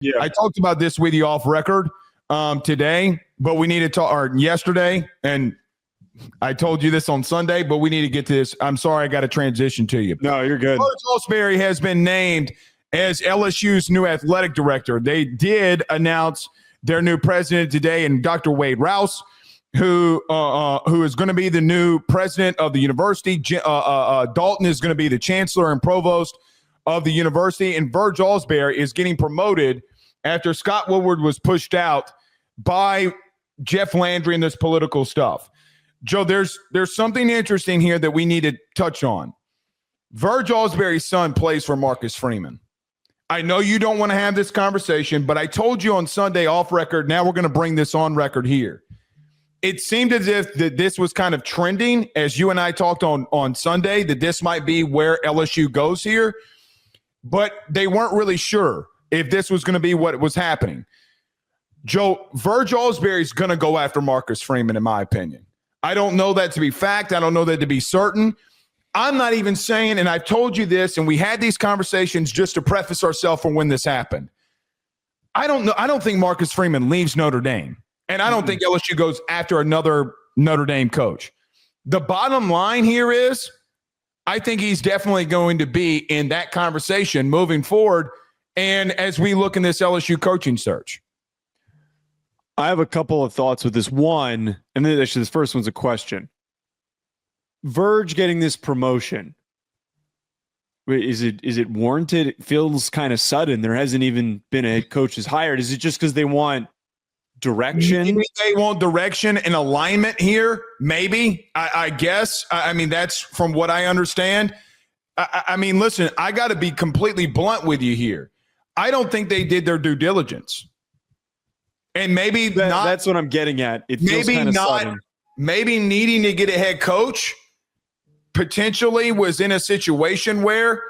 Yeah. I talked about this with you off record today, but we need to talk, or yesterday, and I told you this on Sunday, but we need to get to this. I'm sorry, I got to transition to you. No, you're good. Verge Ausberry has been named as LSU's new athletic director. They did announce their new president today, and Dr. Wade Rouse, who is going to be the new president of the university. Dalton is going to be the chancellor and provost of the university, and Verge Ausberry is getting promoted after Scott Woodward was pushed out by Jeff Landry and this political stuff. Joe, there's something interesting here that we need to touch on. Verge Ausberry's son plays for Marcus Freeman. I know you don't want to have this conversation, but I told you on Sunday off record, now we're going to bring this on record here. It seemed as if that this was kind of trending, as you and I talked on Sunday, that this might be where LSU goes here, but they weren't really sure if this was going to be what was happening. Joe, Verge Ausberry is going to go after Marcus Freeman, in my opinion. I don't know that to be fact. I don't know that to be certain. I'm not even saying, and I've told you this, and we had these conversations just to preface ourselves for when this happened. I don't know. I don't think Marcus Freeman leaves Notre Dame, and I don't think LSU goes after another Notre Dame coach. The bottom line here is I think he's definitely going to be in that conversation moving forward, and as we look in this LSU coaching search. I have a couple of thoughts with this. One, and then actually this first one's a question. Verge getting this promotion, is it warranted? It feels kind of sudden. There hasn't even been a head coach is hired. Is it just because they want direction? Maybe they want direction and alignment here. Maybe, I guess. I mean, that's from what I understand. I mean, listen, I got to be completely blunt with you here. I don't think they did their due diligence. And maybe that's what I'm getting at. It feels maybe not. Sudden. Maybe needing to get a head coach potentially was in a situation where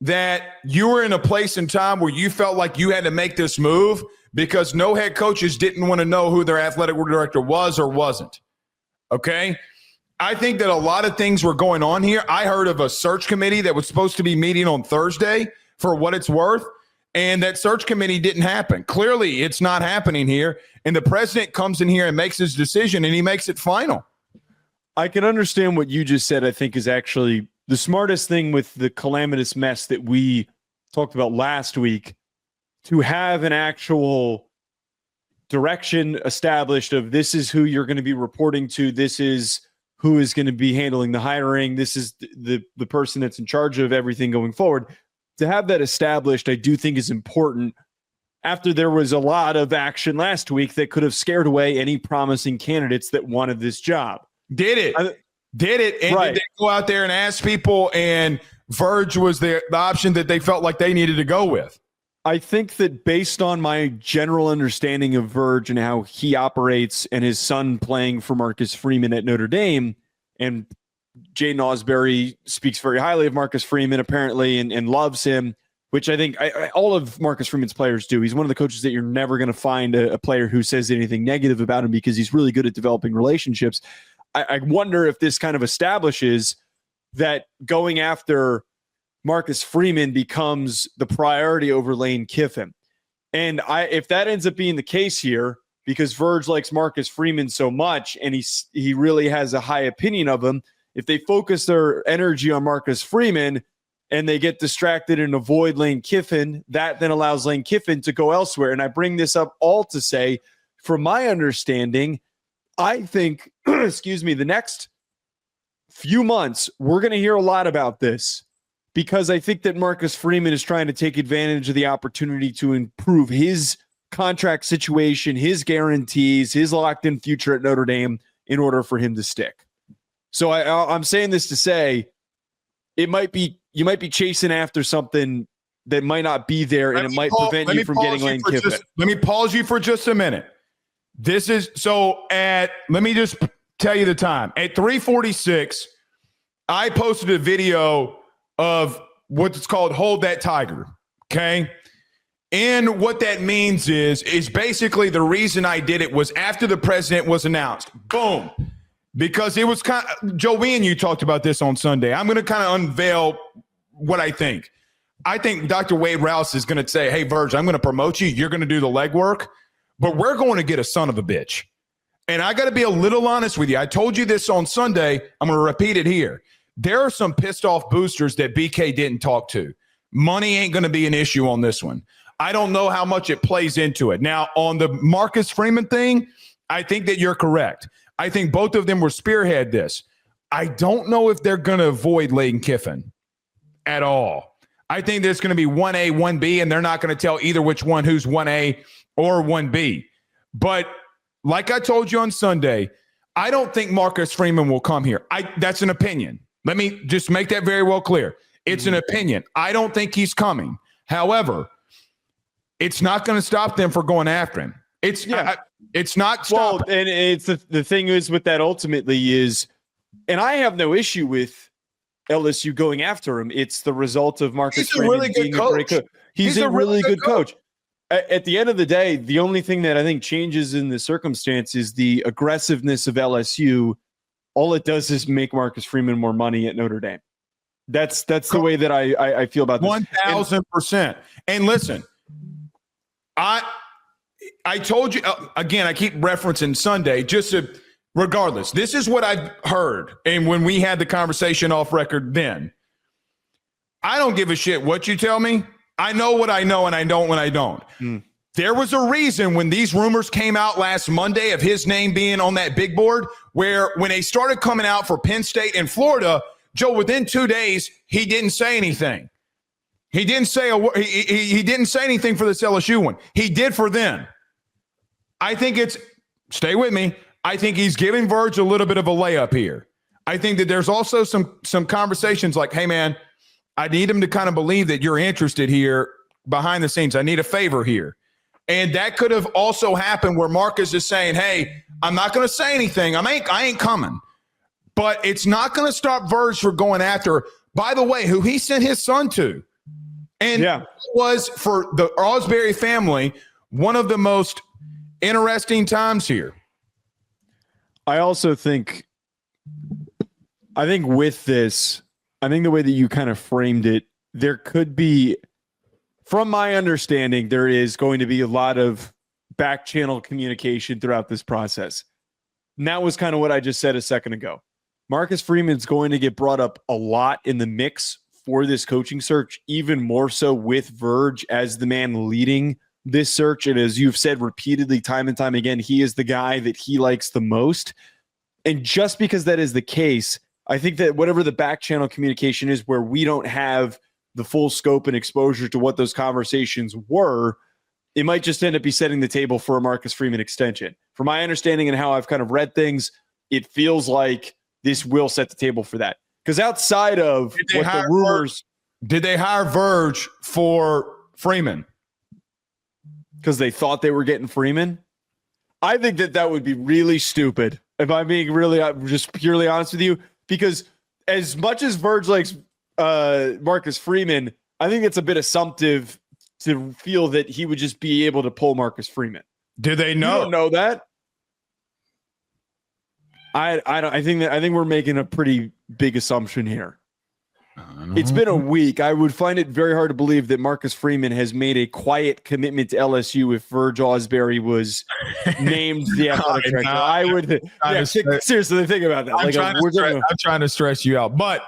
that you were in a place and time where you felt like you had to make this move because no head coaches didn't want to know who their athletic director was or wasn't. Okay? I think that a lot of things were going on here. I heard of a search committee that was supposed to be meeting on Thursday for what it's worth. And that search committee didn't happen. Clearly, it's not happening here. And the president comes in here and makes his decision, and he makes it final. I can understand what you just said. I think is actually the smartest thing with the calamitous mess that we talked about last week, to have an actual direction established of this is who you're going to be reporting to. This is who is going to be handling the hiring. This is the person that's in charge of everything going forward. To have that established, I do think is important after there was a lot of action last week that could have scared away any promising candidates that wanted this job. Did it? And right. Did they go out there and ask people, and Verge was the option that they felt like they needed to go with? I think that based on my general understanding of Verge and how he operates and his son playing for Marcus Freeman at Notre Dame, and Jaden Ausberry speaks very highly of Marcus Freeman apparently and loves him, which I think all of Marcus Freeman's players do. He's one of the coaches that you're never going to find a player who says anything negative about him because he's really good at developing relationships. I wonder if this kind of establishes that going after Marcus Freeman becomes the priority over Lane Kiffin. And if that ends up being the case here, because Verge likes Marcus Freeman so much and he really has a high opinion of him, if they focus their energy on Marcus Freeman and they get distracted and avoid Lane Kiffin, that then allows Lane Kiffin to go elsewhere. And I bring this up all to say, from my understanding, I think, the next few months, we're going to hear a lot about this because I think that Marcus Freeman is trying to take advantage of the opportunity to improve his contract situation, his guarantees, his locked-in future at Notre Dame in order for him to stick. So I'm saying this to say you might be chasing after something that might not be there, and it might prevent you from getting Lane Kiffin. Let me pause you for just a minute. This is let me just tell you the time. At 3:46, I posted a video of what's called Hold That Tiger. Okay. And what that means is basically the reason I did it was after the president was announced. Boom. Because it was kind of, Joe, we and you talked about this on Sunday. I'm going to kind of unveil what I think. I think Dr. Wade Rouse is going to say, hey, Verge, I'm going to promote you. You're going to do the legwork, but we're going to get a son of a bitch. And I got to be a little honest with you. I told you this on Sunday. I'm going to repeat it here. There are some pissed off boosters that BK didn't talk to. Money ain't going to be an issue on this one. I don't know how much it plays into it. Now, on the Marcus Freeman thing, I think that you're correct. I think both of them will spearhead this. I don't know if they're going to avoid Lane Kiffin at all. I think there's going to be 1A, 1B, and they're not going to tell either which one who's 1A or 1B. But like I told you on Sunday, I don't think Marcus Freeman will come here. That's an opinion. Let me just make that very well clear. It's an opinion. I don't think he's coming. However, it's not going to stop them from going after him. It's not stopping. Well, and it's the thing is with that ultimately is, and I have no issue with LSU going after him. It's the result of Marcus Freeman being a great coach. He's a really good coach. At the end of the day, the only thing that I think changes in the circumstance is the aggressiveness of LSU. All it does is make Marcus Freeman more money at Notre Dame. That's the way that I feel about this. 1,000%. And listen, I told you, again, I keep referencing Sunday, regardless. This is what I've heard. And when we had the conversation off record then, I don't give a shit what you tell me. I know what I know, and I don't when I don't. There was a reason when these rumors came out last Monday of his name being on that big board, where when they started coming out for Penn State and Florida, Joe, within 2 days, he didn't say anything. He didn't say he didn't say anything for this LSU one. He did for them. I think stay with me. I think he's giving Verge a little bit of a layup here. I think that there's also some conversations like, hey, man, I need him to kind of believe that you're interested here behind the scenes. I need a favor here. And that could have also happened where Marcus is saying, hey, I'm not going to say anything. I ain't coming. But it's not going to stop Verge from going after, by the way, who he sent his son to. And it was, for the Ausberry family, one of the most interesting times here. I also think with this, I think the way that you kind of framed it, there could be, from my understanding, there is going to be a lot of back channel communication throughout this process. And that was kind of what I just said a second ago. Marcus Freeman's going to get brought up a lot in the mix for this coaching search, even more so with Verge as the man leading this search. And as you've said repeatedly, time and time again, he is the guy that he likes the most. And just because that is the case, I think that whatever the back channel communication is, where we don't have the full scope and exposure to what those conversations were, it might just end up be setting the table for a Marcus Freeman extension. From my understanding and how I've kind of read things, it feels like this will set the table for that. Because outside of what the rumors... Did they hire Verge for Freeman? Because they thought they were getting Freeman? I think that would be really stupid, if I'm being really just purely honest with you. Because as much as Verge likes Marcus Freeman, I think it's a bit assumptive to feel that he would just be able to pull Marcus Freeman. Do they know? You don't know that. I don't. I think we're making a pretty big assumption here. It's been a week. I would find it very hard to believe that Marcus Freeman has made a quiet commitment to LSU if Verge Ausberry was named the athletic director. I would. Seriously, think about that. I'm trying to stress you out, but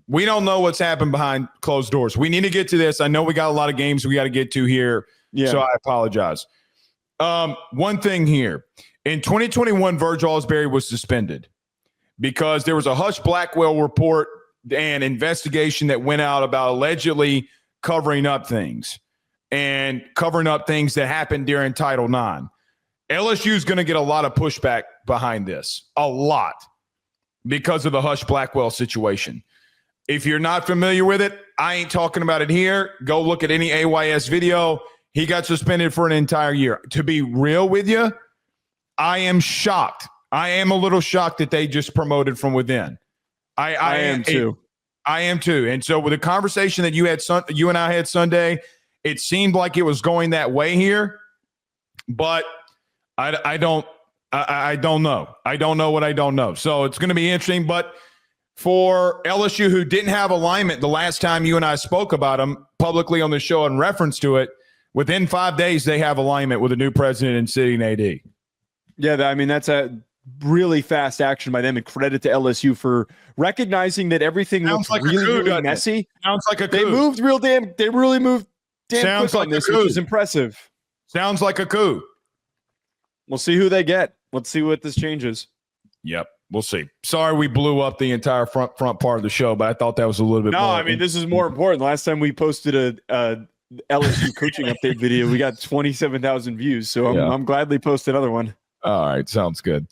we don't know what's happened behind closed doors. We need to get to this. I know we got a lot of games we got to get to here, so I apologize. One thing here. In 2021, Verge Ausberry was suspended because there was a Hush Blackwell report and investigation that went out about allegedly covering up things that happened during Title IX. LSU is going to get a lot of pushback behind this, a lot, because of the Hush Blackwell situation. If you're not familiar with it, I ain't talking about it here. Go look at any AYS video. He got suspended for an entire year. To be real with you, I am shocked. I am a little shocked that they just promoted from within. I am too. I am too. And so with the conversation that you and I had Sunday, it seemed like it was going that way here, but I don't know. I don't know what I don't know. So it's going to be interesting. But for LSU, who didn't have alignment the last time you and I spoke about them publicly on the show in reference to it. Within 5 days, they have alignment with a new president and sitting AD. Yeah, I mean, that's a really fast action by them, and credit to LSU for recognizing that everything looks like really messy. Sounds like a coup. They really moved damn Sounds quick like on this, a coup. which is impressive. Sounds like a coup. We'll see who they get. Let's see what this changes. Yep, we'll see. Sorry we blew up the entire front part of the show, but I thought that was a little bit more. No, I mean, this is more important. Last time we posted a LSU coaching update video, we got 27,000 views, so I'm glad they posted another one. All right, sounds good.